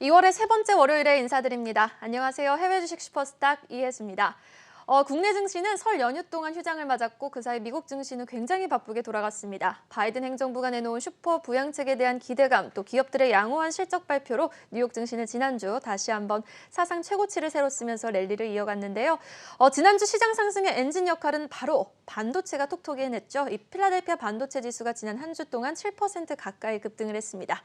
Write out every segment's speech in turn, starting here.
2월의 세 번째 월요일에 인사드립니다. 안녕하세요. 해외 주식 슈퍼스탁 이혜수입니다. 국내 증시는 설 연휴 동안 휴장을 맞았고 그 사이 미국 증시는 굉장히 바쁘게 돌아갔습니다. 바이든 행정부가 내놓은 슈퍼 부양책에 대한 기대감, 또 기업들의 양호한 실적 발표로 뉴욕 증시는 지난주 다시 한번 사상 최고치를 새로 쓰면서 랠리를 이어갔는데요. 지난주 시장 상승의 엔진 역할은 바로 반도체가 톡톡히 해냈죠. 이 필라델피아 반도체 지수가 지난 한 주 동안 7% 가까이 급등을 했습니다.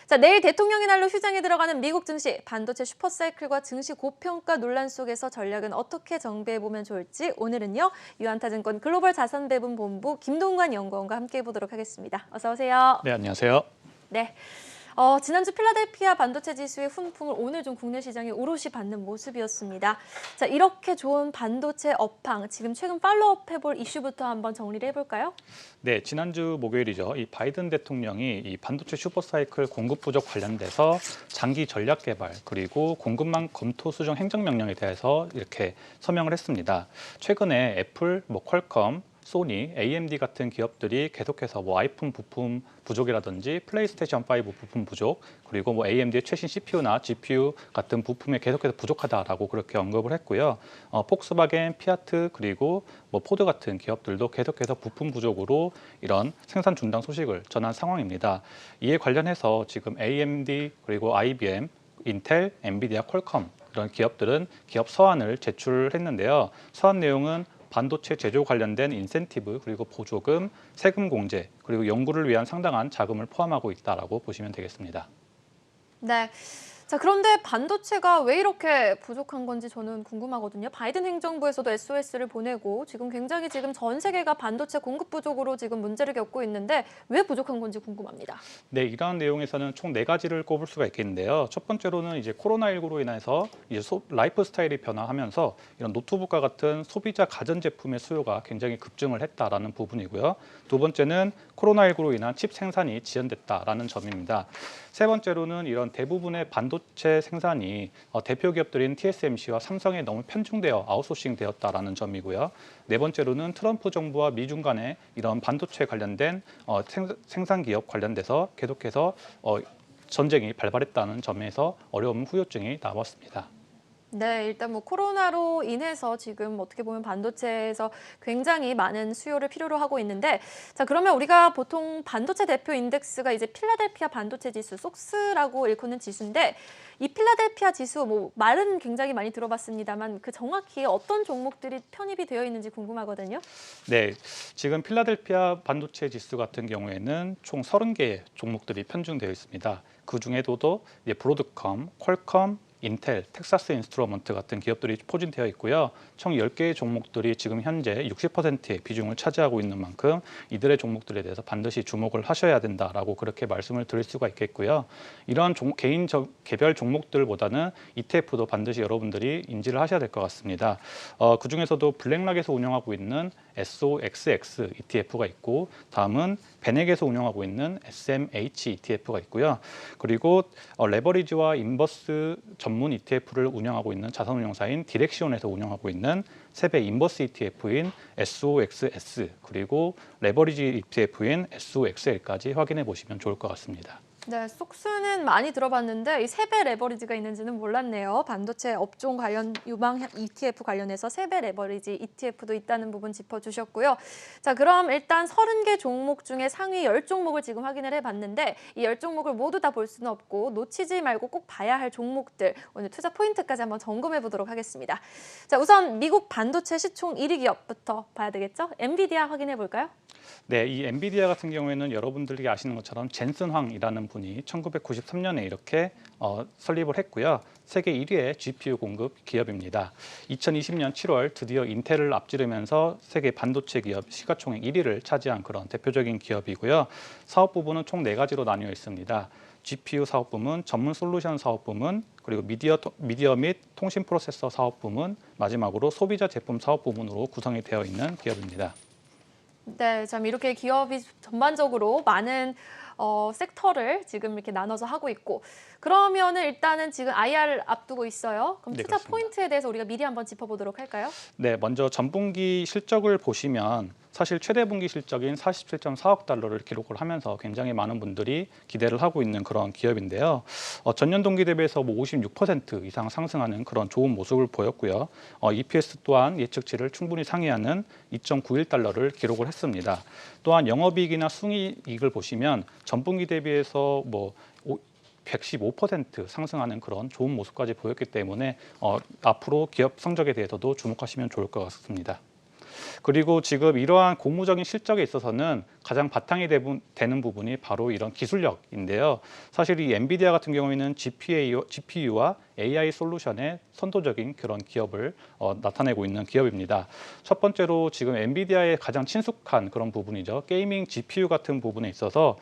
자, 내일 대통령의 날로 휴장에 들어가는 미국 증시, 반도체 슈퍼사이클과 증시 고평가 논란 속에서 전략은 어떻게 정비해보면 좋을지 오늘은요, 유한타증권 글로벌 자산배분본부 김동관 연구원과 함께 해보도록 하겠습니다. 어서 오세요. 네, 안녕하세요. 네. 지난주 필라델피아 반도체 지수의 훈풍을 오늘 좀 국내 시장이 오롯이 받는 모습이었습니다. 자, 이렇게 좋은 반도체 업황, 지금 최근 팔로우업 해볼 이슈부터 한번 정리를 해볼까요? 네, 지난주 목요일이죠. 이 바이든 대통령이 이 반도체 슈퍼사이클 공급 부족 관련돼서 장기 전략 개발 그리고 공급망 검토 수정 행정명령에 대해서 이렇게 서명을 했습니다. 최근에 애플, 퀄컴, 소니, AMD 같은 기업들이 계속해서 아이폰 부품 부족이라든지 플레이스테이션 5 부품 부족, 그리고 AMD의 최신 CPU나 GPU 같은 부품에 계속해서 부족하다라고 그렇게 언급을 했고요. 폭스바겐, 피아트, 그리고 포드 같은 기업들도 계속해서 부품 부족으로 이런 생산 중단 소식을 전한 상황입니다. 이에 관련해서 지금 AMD 그리고 IBM, 인텔, 엔비디아, 퀄컴 이런 기업들은 기업 서한을 제출했는데요. 서한 내용은 반도체 제조 관련된 인센티브, 그리고 보조금, 세금 공제, 그리고 연구를 위한 상당한 자금을 포함하고 있다라고 보시면 되겠습니다. 네. 자, 그런데 반도체가 왜 이렇게 부족한 건지 저는 궁금하거든요. 바이든 행정부에서도 SOS를 보내고 굉장히 전 세계가 반도체 공급 부족으로 지금 문제를 겪고 있는데 왜 부족한 건지 궁금합니다. 네, 이러한 내용에서는 총 4가지를 꼽을 수가 있겠는데요. 첫 번째로는 이제 코로나19로 인해서 이제 라이프 스타일이 변화하면서 이런 노트북과 같은 소비자 가전제품의 수요가 굉장히 급증을 했다라는 부분이고요. 두 번째는 코로나19로 인한 칩 생산이 지연됐다라는 점입니다. 세 번째로는 이런 대부분의 반도체 생산이 대표 기업들인 TSMC와 삼성에 너무 편중되어 아웃소싱 되었다라는 점이고요. 네 번째로는 트럼프 정부와 미중 간의 이런 반도체 관련된 생산 기업 관련돼서 계속해서 전쟁이 발발했다는 점에서 어려움 후유증이 나왔습니다. 네, 일단 코로나로 인해서 지금 어떻게 보면 반도체에서 굉장히 많은 수요를 필요로 하고 있는데, 자, 그러면 우리가 보통 반도체 대표 인덱스가 이제 필라델피아 반도체 지수, 속스라고 일컫는 지수인데, 이 필라델피아 지수 말은 굉장히 많이 들어봤습니다만 그 정확히 어떤 종목들이 편입이 되어 있는지 궁금하거든요. 네, 지금 필라델피아 반도체 지수 같은 경우에는 총 30개의 종목들이 편중되어 있습니다. 그 중에도 브로드컴, 퀄컴, 인텔, 텍사스 인스트루먼트 같은 기업들이 포진되어 있고요. 총 10개의 종목들이 지금 현재 60%의 비중을 차지하고 있는 만큼 이들의 종목들에 대해서 반드시 주목을 하셔야 된다라고 그렇게 말씀을 드릴 수가 있겠고요. 이러한 개별 종목들보다는 ETF도 반드시 여러분들이 인지를 하셔야 될 것 같습니다. 그중에서도 블랙락에서 운영하고 있는 SOXX ETF가 있고, 다음은 베넥에서 운영하고 있는 SMH ETF가 있고요. 그리고 레버리지와 인버스 전문 ETF를 운영하고 있는 자산운용사인 디렉시온에서 운영하고 있는 세배 인버스 ETF인 SOXS, 그리고 레버리지 ETF인 SOXL까지 확인해 보시면 좋을 것 같습니다. 네, 속수는 많이 들어봤는데 이 세배 레버리지가 있는지는 몰랐네요. 반도체 업종 관련 유망 ETF 관련해서 세배 레버리지 ETF도 있다는 부분 짚어주셨고요. 자, 그럼 일단 30개 종목 중에 상위 10종목을 지금 확인을 해봤는데 이 10종목을 모두 다 볼 수는 없고 놓치지 말고 꼭 봐야 할 종목들, 오늘 투자 포인트까지 한번 점검해 보도록 하겠습니다. 자, 우선 미국 반도체 시총 1위 기업부터 봐야 되겠죠? 엔비디아 확인해 볼까요? 네, 이 엔비디아 같은 경우에는 여러분들이 아시는 것처럼 젠슨 황이라는 분이 1993년에 이렇게 설립을 했고요. 세계 1위의 GPU 공급 기업입니다. 2020년 7월 드디어 인텔을 앞지르면서 세계 반도체 기업 시가총액 1위를 차지한 그런 대표적인 기업이고요. 사업 부분은 총 4가지로 나뉘어 있습니다. GPU 사업 부문, 전문 솔루션 사업 부문, 그리고 미디어 및 통신 프로세서 사업 부문, 마지막으로 소비자 제품 사업 부문으로 구성이 되어 있는 기업입니다. 네, 참 이렇게 기업이 전반적으로 많은 섹터를 지금 이렇게 나눠서 하고 있고, 그러면은 일단은 지금 IR 앞두고 있어요. 그럼 네, 투자 그렇습니다. 포인트에 대해서 우리가 미리 한번 짚어보도록 할까요? 네, 먼저 전분기 실적을 보시면 사실 최대 분기 실적인 47.4억 달러를 기록을 하면서 굉장히 많은 분들이 기대를 하고 있는 그런 기업인데요. 전년 동기 대비해서 뭐 56% 이상 상승하는 그런 좋은 모습을 보였고요. EPS 또한 예측치를 충분히 상회하는 2.91달러를 기록을 했습니다. 또한 영업이익이나 순이익을 보시면 전분기 대비해서 뭐 115% 상승하는 그런 좋은 모습까지 보였기 때문에 앞으로 기업 성적에 대해서도 주목하시면 좋을 것 같습니다. 그리고 지금 이러한 고무적인 실적에 있어서는 가장 바탕이 되는 부분이 바로 이런 기술력인데요. 사실 이 엔비디아 같은 경우에는 GPU와 AI 솔루션의 선도적인 그런 기업을 나타내고 있는 기업입니다. 첫 번째로 지금 엔비디아의 가장 친숙한 그런 부분이죠. 게이밍 GPU 같은 부분에 있어서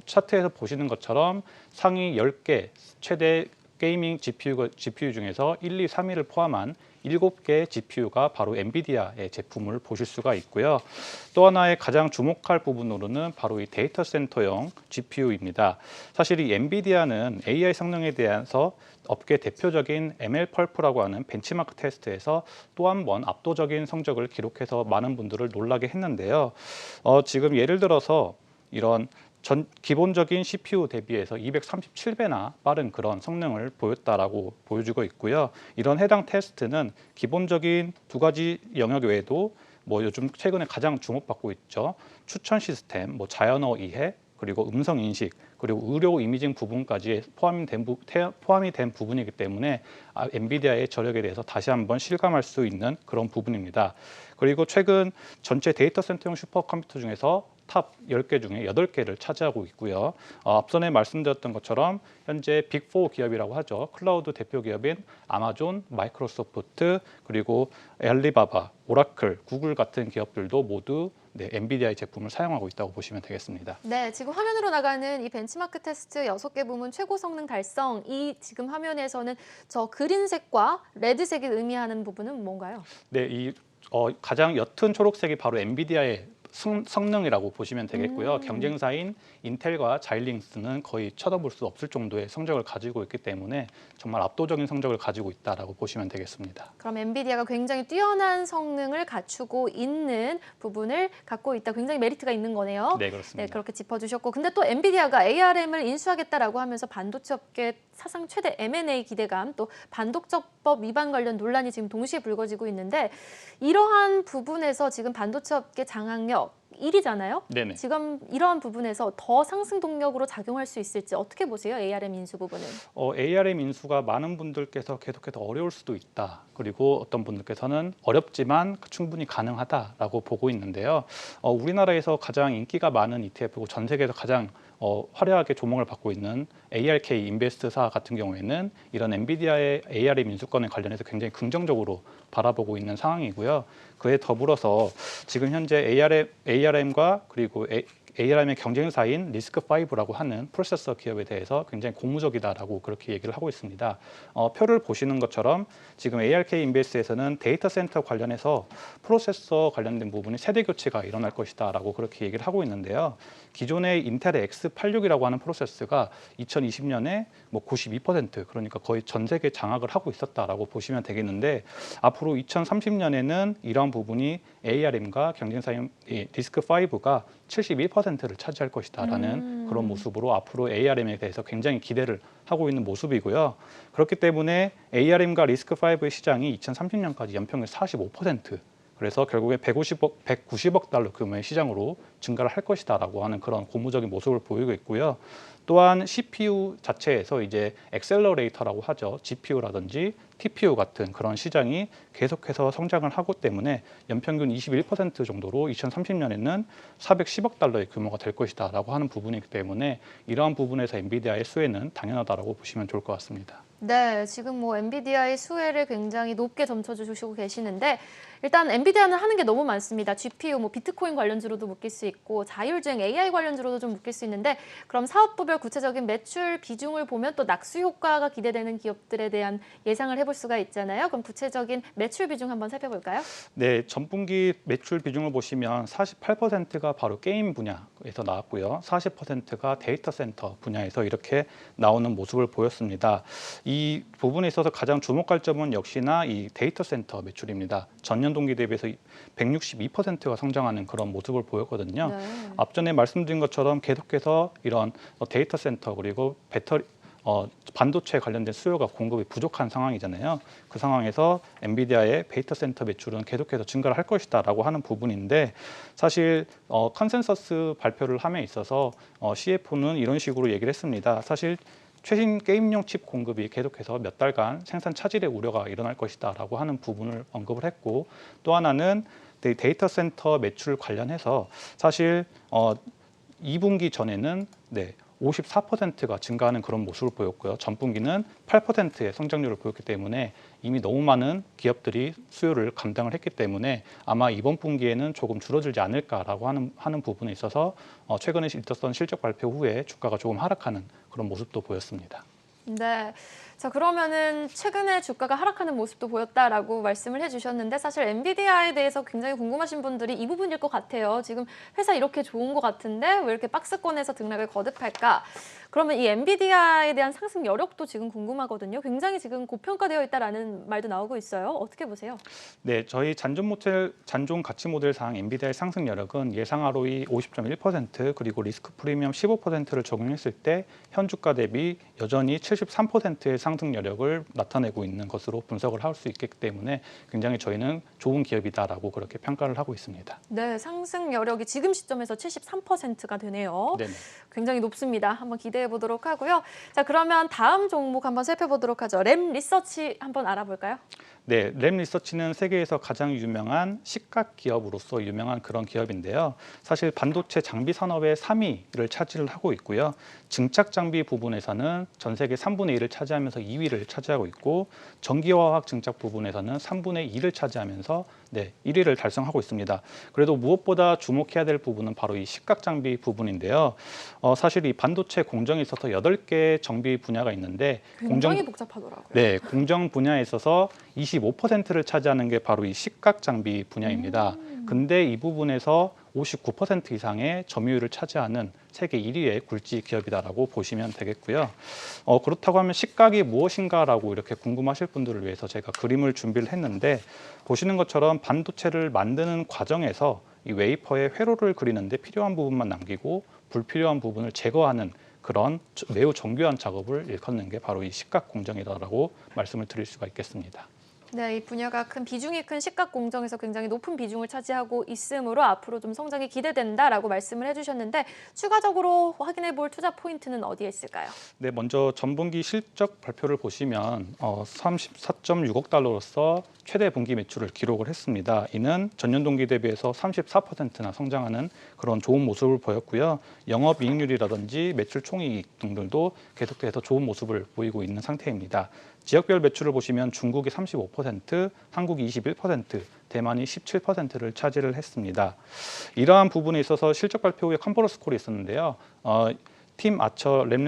차트에서 보시는 것처럼 상위 10개 최대 게이밍 GPU 중에서 1, 2, 3위를 포함한 7개의 GPU가 바로 엔비디아의 제품을 보실 수가 있고요. 또 하나의 가장 주목할 부분으로는 바로 이 데이터 센터용 GPU입니다. 사실 이 엔비디아는 AI 성능에 대해서 업계 대표적인 ML펄프라고 하는 벤치마크 테스트에서 또 한 번 압도적인 성적을 기록해서 많은 분들을 놀라게 했는데요. 지금 예를 들어서 이런 기본적인 CPU 대비해서 237배나 빠른 그런 성능을 보였다라고 보여주고 있고요. 이런 해당 테스트는 기본적인 두 가지 영역 외에도 뭐 요즘 최근에 가장 주목받고 있죠. 추천 시스템, 뭐 자연어 이해, 그리고 음성 인식, 그리고 의료 이미징 부분까지 포함이 된 부분이기 때문에 엔비디아의 저력에 대해서 다시 한번 실감할 수 있는 그런 부분입니다. 그리고 최근 전체 데이터 센터용 슈퍼컴퓨터 중에서 탑 10개 중에 8개를 차지하고 있고요. 앞전에 말씀드렸던 것처럼 현재 빅4 기업이라고 하죠. 클라우드 대표 기업인 아마존, 마이크로소프트, 그리고 알리바바, 오라클, 구글 같은 기업들도 모두 엔비디아의 제품을 사용하고 있다고 보시면 되겠습니다. 네, 지금 화면으로 나가는 이 벤치마크 테스트 6개 부문 최고 성능 달성, 이 지금 화면에서는 저 그린색과 레드색이 의미하는 부분은 뭔가요? 네, 가장 옅은 초록색이 바로 엔비디아의 성능이라고 보시면 되겠고요. 경쟁사인 인텔과 자일링스는 거의 쳐다볼 수 없을 정도의 성적을 가지고 있기 때문에 정말 압도적인 성적을 가지고 있다라고 보시면 되겠습니다. 그럼 엔비디아가 굉장히 뛰어난 성능을 갖추고 있는 부분을 갖고 있다. 굉장히 메리트가 있는 거네요. 네, 그렇습니다. 네, 그렇게 짚어주셨고. 근데 또 엔비디아가 ARM을 인수하겠다라고 하면서 반도체 업계 사상 최대 M&A 기대감, 또 반독점법 위반 관련 논란이 지금 동시에 불거지고 있는데 이러한 부분에서 지금 반도체 업계 장악력 1위잖아요. 네네. 지금 이러한 부분에서 더 상승 동력으로 작용할 수 있을지 어떻게 보세요? ARM 인수 부분은. ARM 인수가 많은 분들께서 계속해서 어려울 수도 있다. 그리고 어떤 분들께서는 어렵지만 충분히 가능하다라고 보고 있는데요. 우리나라에서 가장 인기가 많은 ETF고 전 세계에서 가장 화려하게 조목을 받고 있는 ARK 인베스트사 같은 경우에는 이런 엔비디아의 ARM 인수권에 관련해서 굉장히 긍정적으로 바라보고 있는 상황이고요. 그에 더불어서 지금 현재 ARM과 그리고 ARM의 경쟁사인 리스크5라고 하는 프로세서 기업에 대해서 굉장히 고무적이다라고 그렇게 얘기를 하고 있습니다. 표를 보시는 것처럼 지금 ARK 인베스트에서는 데이터 센터 관련해서 프로세서 관련된 부분이 세대 교체가 일어날 것이다라고 그렇게 얘기를 하고 있는데요. 기존의 인텔의 X86이라고 하는 프로세서가 2020년에 뭐 92% 그러니까 거의 전 세계 장악을 하고 있었다라고 보시면 되겠는데 앞으로 2030년에는 이러한 부분이 ARM과 경쟁사인 리스크5가 71%를 차지할 것이다라는 그런 모습으로 앞으로 ARM에 대해서 굉장히 기대를 하고 있는 모습이고요. 그렇기 때문에 ARM과 리스크5의 시장이 2030년까지 연평균 45%, 그래서 결국에 190억 달러 규모의 시장으로 증가를 할 것이다라고 하는 그런 고무적인 모습을 보이고 있고요. 또한 CPU 자체에서 이제 엑셀러레이터라고 하죠. GPU라든지 TPU 같은 그런 시장이 계속해서 성장을 하고 때문에 연평균 21% 정도로 2030년에는 410억 달러의 규모가 될 것이다라고 하는 부분이기 때문에 이러한 부분에서 엔비디아의 수혜는 당연하다라고 보시면 좋을 것 같습니다. 네, 지금 뭐 엔비디아의 수혜를 굉장히 높게 점쳐주시고 계시는데 일단 엔비디아는 하는 게 너무 많습니다. GPU, 뭐 비트코인 관련주로도 묶일 수 있고 자율주행 AI 관련주로도 좀 묶일 수 있는데 그럼 사업부별 구체적인 매출 비중을 보면 또 낙수 효과가 기대되는 기업들에 대한 예상을 해볼 수가 있잖아요. 그럼 구체적인 매출 비중 한번 살펴볼까요? 네, 전분기 매출 비중을 보시면 48%가 바로 게임 분야에서 나왔고요. 40%가 데이터 센터 분야에서 이렇게 나오는 모습을 보였습니다. 이 부분에 있어서 가장 주목할 점은 역시나 이 데이터 센터 매출입니다. 전년 동기 대비해서 162%가 성장하는 그런 모습을 보였거든요. 네. 앞전에 말씀드린 것처럼 계속해서 이런 데이터 센터 그리고 배터리 반도체 관련된 수요가 공급이 부족한 상황이잖아요. 그 상황에서 엔비디아의 데이터 센터 매출은 계속해서 증가를 할 것이다라고 하는 부분인데 사실 컨센서스 발표를 함에 있어서 CFO는 이런 식으로 얘기를 했습니다. 사실 최신 게임용 칩 공급이 계속해서 몇 달간 생산 차질의 우려가 일어날 것이다라고 하는 부분을 언급을 했고 또 하나는 데이터 센터 매출 관련해서 사실 2분기 전에는 54%가 증가하는 그런 모습을 보였고요. 전분기는 8%의 성장률을 보였기 때문에 이미 너무 많은 기업들이 수요를 감당을 했기 때문에 아마 이번 분기에는 조금 줄어들지 않을까라고 하는 부분에 있어서 최근에 있었던 실적 발표 후에 주가가 조금 하락하는 그런 모습도 보였습니다. 네. 자, 그러면은 최근에 주가가 하락하는 모습도 보였다라고 말씀을 해주셨는데 사실 엔비디아에 대해서 굉장히 궁금하신 분들이 이 부분일 것 같아요. 지금 회사 이렇게 좋은 것 같은데 왜 이렇게 박스권에서 등락을 거듭할까? 그러면 이 엔비디아에 대한 상승 여력도 지금 궁금하거든요. 굉장히 지금 고평가되어 있다라는 말도 나오고 있어요. 어떻게 보세요? 네, 저희 잔존 가치 모델상 엔비디아의 상승 여력은 예상 ROE 50.1% 그리고 리스크 프리미엄 15%를 적용했을 때 현 주가 대비 여전히 73%의 상승 여력을 나타내고 있는 것으로 분석을 할 수 있기 때문에 굉장히 저희는 좋은 기업이다라고 그렇게 평가를 하고 있습니다. 네, 상승 여력이 지금 시점에서 73%가 되네요. 네네. 굉장히 높습니다. 한번 기대해 보도록 하고요. 자, 그러면 다음 종목 한번 살펴보도록 하죠. 램 리서치 한번 알아볼까요? 네, 램 리서치는 세계에서 가장 유명한 식각 기업으로서 유명한 그런 기업인데요. 사실 반도체 장비 산업의 3위를 차지를 하고 있고요. 증착 장비 부분에서는 전 세계 3분의 1을 차지하면서 2위를 차지하고 있고 전기화학 증착 부분에서는 3분의 2를 차지하면서 1위를 달성하고 있습니다. 그래도 무엇보다 주목해야 될 부분은 바로 이 식각 장비 부분인데요. 사실 이 반도체 공정에 있어서 8개 정비 분야가 있는데 굉장히 복잡하더라고요. 네, 공정 분야에 있어서 25%를 차지하는 게 바로 이 식각 장비 분야입니다. 근데 이 부분에서 59% 이상의 점유율을 차지하는 세계 1위의 굴지 기업이다라고 보시면 되겠고요. 그렇다고 하면 식각이 무엇인가라고 이렇게 궁금하실 분들을 위해서 제가 그림을 준비를 했는데 보시는 것처럼 반도체를 만드는 과정에서 이 웨이퍼에 회로를 그리는데 필요한 부분만 남기고 불필요한 부분을 제거하는 그런 매우 정교한 작업을 일컫는 게 바로 이 식각 공정이다라고 말씀을 드릴 수가 있겠습니다. 네, 이 분야가 비중이 큰 식각 공정에서 굉장히 높은 비중을 차지하고 있으므로 앞으로 좀 성장이 기대된다라고 말씀을 해주셨는데 추가적으로 확인해 볼 투자 포인트는 어디에 있을까요? 네, 먼저 전분기 실적 발표를 보시면 34.6억 달러로서 최대 분기 매출을 기록을 했습니다. 이는 전년 동기 대비해서 34%나 성장하는 그런 좋은 모습을 보였고요. 영업이익률이라든지 매출 총이익 등들도 계속해서 좋은 모습을 보이고 있는 상태입니다. 지역별 매출을 보시면 중국이 35%, 한국이 21%, 대만이 17%를 차지를 했습니다. 이러한 부분에 있어서 실적 발표 후에 컨퍼런스 콜이 있었는데요. 팀 아처 램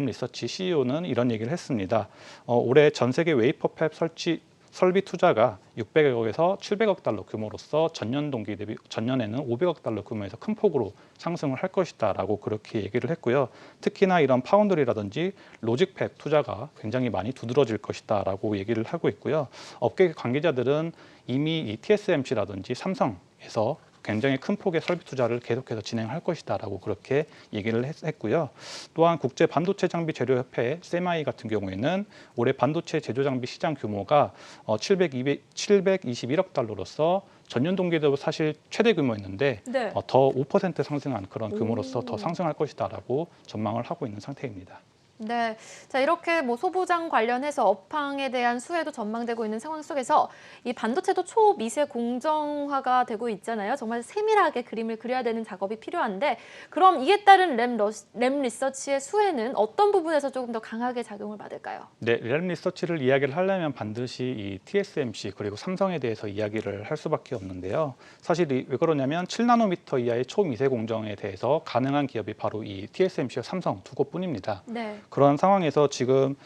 리서치 CEO는 이런 얘기를 했습니다. 올해 전 세계 웨이퍼 팹 설비 투자가 600억에서 700억 달러 규모로서 전년 동기 대비 전년에는 500억 달러 규모에서 큰 폭으로 상승을 할 것이다라고 그렇게 얘기를 했고요. 특히나 이런 파운드리라든지 로직 팹 투자가 굉장히 많이 두드러질 것이다라고 얘기를 하고 있고요. 업계 관계자들은 이미 이 TSMC라든지 삼성에서 굉장히 큰 폭의 설비 투자를 계속해서 진행할 것이다라고 그렇게 얘기를 했고요. 또한 국제 반도체 장비 재료 협회 세마이 같은 경우에는 올해 반도체 제조 장비 시장 규모가 721억 달러로서 전년 동기 대비 사실 최대 규모였는데 네. 더 5% 상승한 그런 규모로서 더 상승할 것이다라고 전망을 하고 있는 상태입니다. 네, 자 이렇게 소부장 관련해서 업황에 대한 수혜도 전망되고 있는 상황 속에서 이 반도체도 초미세 공정화가 되고 있잖아요. 정말 세밀하게 그림을 그려야 되는 작업이 필요한데 그럼 이에 따른 램 리서치의 수혜는 어떤 부분에서 조금 더 강하게 작용을 받을까요? 네, 램 리서치를 이야기를 하려면 반드시 이 TSMC 그리고 삼성에 대해서 이야기를 할 수밖에 없는데요. 사실 왜 그러냐면 7나노미터 이하의 초미세 공정에 대해서 가능한 기업이 바로 이 TSMC와 삼성 두 곳뿐입니다. 네. 그런 상황에서 지금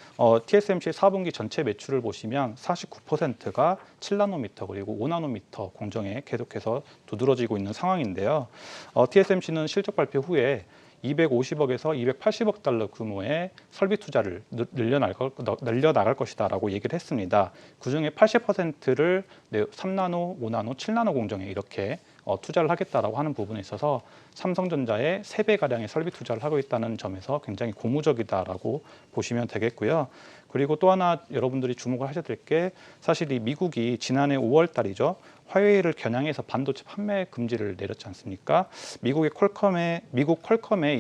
TSMC의 4분기 전체 매출을 보시면 49%가 7나노미터 그리고 5나노미터 공정에 계속해서 두드러지고 있는 상황인데요. TSMC는 실적 발표 후에 250억에서 280억 달러 규모의 설비 투자를 늘려나갈 것이다라고 얘기를 했습니다. 그중에 80%를 3나노, 5나노, 7나노 공정에 이렇게 투자를 하겠다라고 하는 부분에 있어서 삼성전자의 3배가량의 설비 투자를 하고 있다는 점에서 굉장히 고무적이다라고 보시면 되겠고요. 그리고 또 하나 여러분들이 주목을 하셔야 될 게 사실 이 미국이 지난해 5월 달이죠. 화웨이를 겨냥해서 반도체 판매 금지를 내렸지 않습니까? 미국 퀄컴의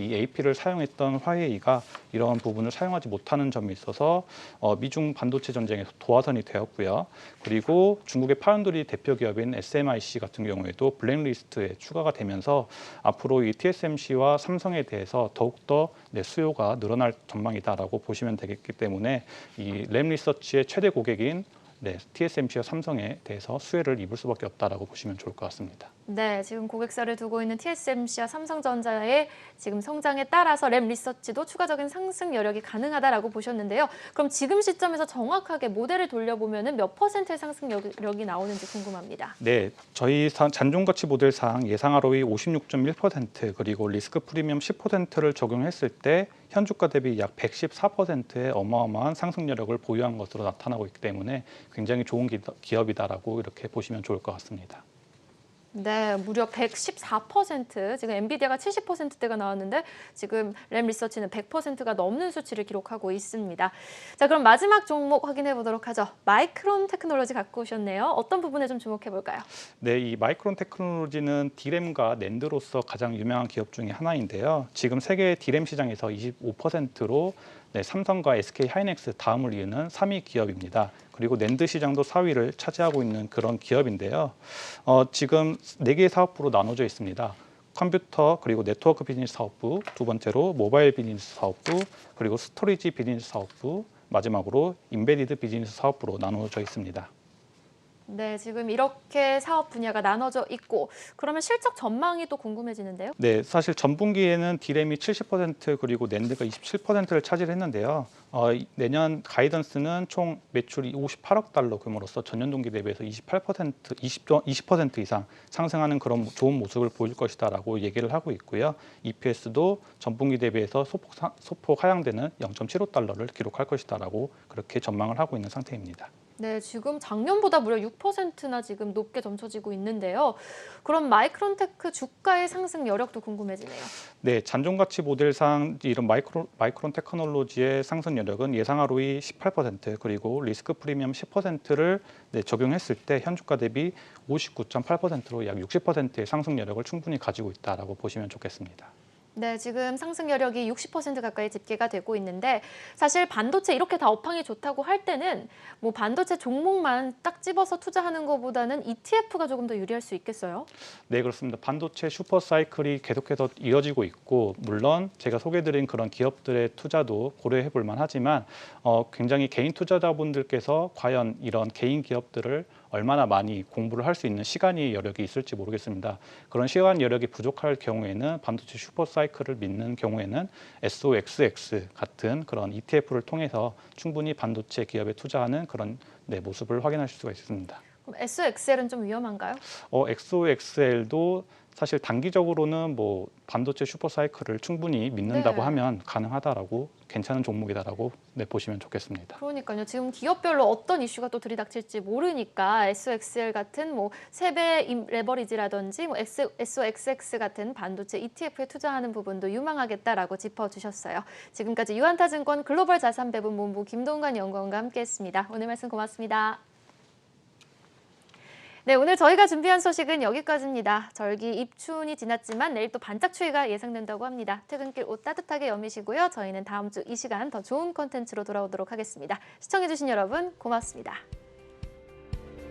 이 AP를 사용했던 화웨이가 이러한 부분을 사용하지 못하는 점이 있어서 미중 반도체 전쟁에서 도화선이 되었고요. 그리고 중국의 파운드리 대표 기업인 SMIC 같은 경우에도 블랙리스트에 추가가 되면서 앞으로 이 TSMC와 삼성에 대해서 더욱더 수요가 늘어날 전망이다라고 보시면 되겠기 때문에 이 램리서치의 최대 고객인 TSMC와 삼성에 대해서 수혜를 입을 수밖에 없다라고 보시면 좋을 것 같습니다. 네, 지금 고객사를 두고 있는 TSMC와 삼성전자의 지금 성장에 따라서 램 리서치도 추가적인 상승 여력이 가능하다라고 보셨는데요. 그럼 지금 시점에서 정확하게 모델을 돌려보면 몇 퍼센트의 상승 여력이 나오는지 궁금합니다. 네, 저희 잔존가치 모델상 예상 ROE 56.1% 그리고 리스크 프리미엄 10%를 적용했을 때 현주가 대비 약 114%의 어마어마한 상승 여력을 보유한 것으로 나타나고 있기 때문에 굉장히 좋은 기업이다라고 이렇게 보시면 좋을 것 같습니다. 네, 무려 114%, 지금 엔비디아가 70%대가 나왔는데 지금 램 리서치는 100%가 넘는 수치를 기록하고 있습니다. 자, 그럼 마지막 종목 확인해 보도록 하죠. 마이크론 테크놀로지 갖고 오셨네요. 어떤 부분에 좀 주목해 볼까요? 네, 이 마이크론 테크놀로지는 D램과 낸드로서 가장 유명한 기업 중에 하나인데요. 지금 세계 D램 시장에서 25%로 삼성과 SK 하이닉스 다음을 이으는 3위 기업입니다. 그리고 낸드 시장도 4위를 차지하고 있는 그런 기업인데요. 지금 4개의 사업부로 나눠져 있습니다. 컴퓨터 그리고 네트워크 비즈니스 사업부, 두 번째로 모바일 비즈니스 사업부, 그리고 스토리지 비즈니스 사업부, 마지막으로 인베디드 비즈니스 사업부로 나눠져 있습니다. 네, 지금 이렇게 사업 분야가 나눠져 있고 그러면 실적 전망이 또 궁금해지는데요. 네, 사실 전분기에는 D램이 70% 그리고 낸드가 27%를 차지했는데요. 내년 가이던스는 총 매출이 58억 달러 규모로서 전년 동기 대비해서 20% 이상 상승하는 그런 좋은 모습을 보일 것이다라고 얘기를 하고 있고요. EPS도 전분기 대비해서 소폭 하향되는 0.75달러를 기록할 것이다라고 그렇게 전망을 하고 있는 상태입니다. 네, 지금 작년보다 무려 6%나 지금 높게 점쳐지고 있는데요. 그럼 마이크론테크 주가의 상승 여력도 궁금해지네요. 네, 잔존가치 모델상 이런 마이크론 테크놀로지의 상승 여력은 예상 ROE 18% 그리고 리스크 프리미엄 10%를 적용했을 때 현주가 대비 59.8%로 약 60%의 상승 여력을 충분히 가지고 있다라고 보시면 좋겠습니다. 네, 지금 상승 여력이 60% 가까이 집계가 되고 있는데 사실 반도체 이렇게 다 업황이 좋다고 할 때는 뭐 반도체 종목만 딱 집어서 투자하는 것보다는 ETF가 조금 더 유리할 수 있겠어요? 네, 그렇습니다. 반도체 슈퍼 사이클이 계속해서 이어지고 있고 물론 제가 소개해드린 그런 기업들의 투자도 고려해 볼 만하지만 굉장히 개인 투자자분들께서 과연 이런 개인 기업들을 얼마나 많이 공부를 할 수 있는 시간이 여력이 있을지 모르겠습니다. 그런 시간 여력이 부족할 경우에는 반도체 슈퍼 사이클을 믿는 경우에는 SOXX 같은 그런 ETF를 통해서 충분히 반도체 기업에 투자하는 그런 모습을 확인하실 수가 있습니다. 그럼 SOXL은 좀 위험한가요? XOXL도 사실 단기적으로는 뭐 반도체 슈퍼 사이클을 충분히 믿는다고 네. 하면 가능하다라고 괜찮은 종목이다라고 보시면 좋겠습니다. 그러니까요. 지금 기업별로 어떤 이슈가 또 들이닥칠지 모르니까 SOXL 같은 뭐 3배 레버리지라든지 뭐 SOXX 같은 반도체 ETF에 투자하는 부분도 유망하겠다라고 짚어주셨어요. 지금까지 유한타증권 글로벌 자산배분본부 김동관 연구원과 함께했습니다. 오늘 말씀 고맙습니다. 네, 오늘 저희가 준비한 소식은 여기까지입니다. 절기 입춘이 지났지만 내일 또 반짝 추위가 예상된다고 합니다. 퇴근길 옷 따뜻하게 여미시고요. 저희는 다음 주 이 시간 더 좋은 콘텐츠로 돌아오도록 하겠습니다. 시청해주신 여러분 고맙습니다.